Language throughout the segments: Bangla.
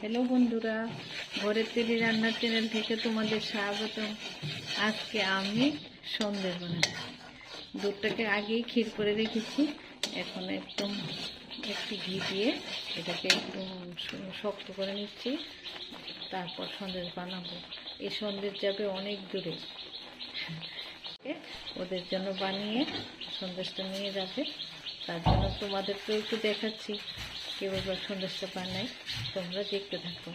হ্যালো বন্ধুরা, ঘরের তৈরি রান্নার চ্যানেল থেকে তোমাদের স্বাগতম। আজকে আমি সন্দেশ বানাচ্ছি। দুধটাকে আগেই ক্ষীর করে রেখেছি। এখন একটু ঘি দিয়ে এটাকে একটু শক্ত করে নিচ্ছি, তারপর সন্দেশ বানাবো। এই সন্দেশ যাবে অনেক দূরে, ওদের জন্য বানিয়ে সন্দেশটা নিয়ে যাবে। তার জন্য তোমাদেরকেও একটু দেখাচ্ছি কীভাবে সন্দেশটা বানাই, তোমরা দেখতে থাকো।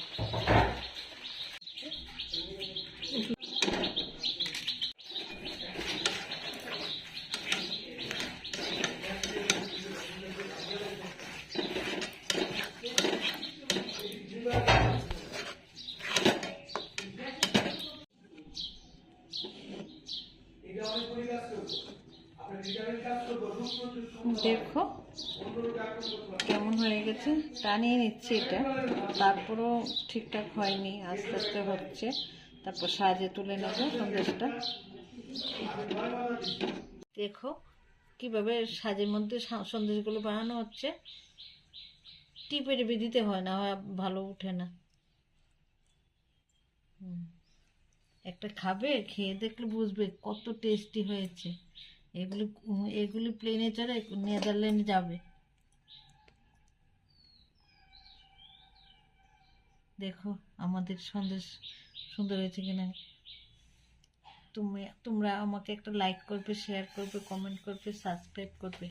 দেখো কেমন হয়ে গেছে, টানিয়ে নিচ্ছি এটা, তারপরও ঠিকঠাক হয়নি, আস্তে আস্তে হচ্ছে। তারপর সাজে তুলে নেব সন্দেশটা। দেখো কিভাবে সাজের মধ্যে সন্দেশগুলো বানানো হচ্ছে। টিপে টিপে দিতে হয়, না হয় ভালো উঠে না। একটা খাবে, খেয়ে দেখলে বুঝবে কত টেস্টি হয়েছে। এগুলি প্লেনে চড়ে নেদারল্যান্ড যাবে। দেখো আমাদের সন্দেশ সুন্দর হয়েছে কিনা। তোমরা আমাকে একটা লাইক করবে, শেয়ার করবে, কমেন্ট করবে, সাবস্ক্রাইব করবে।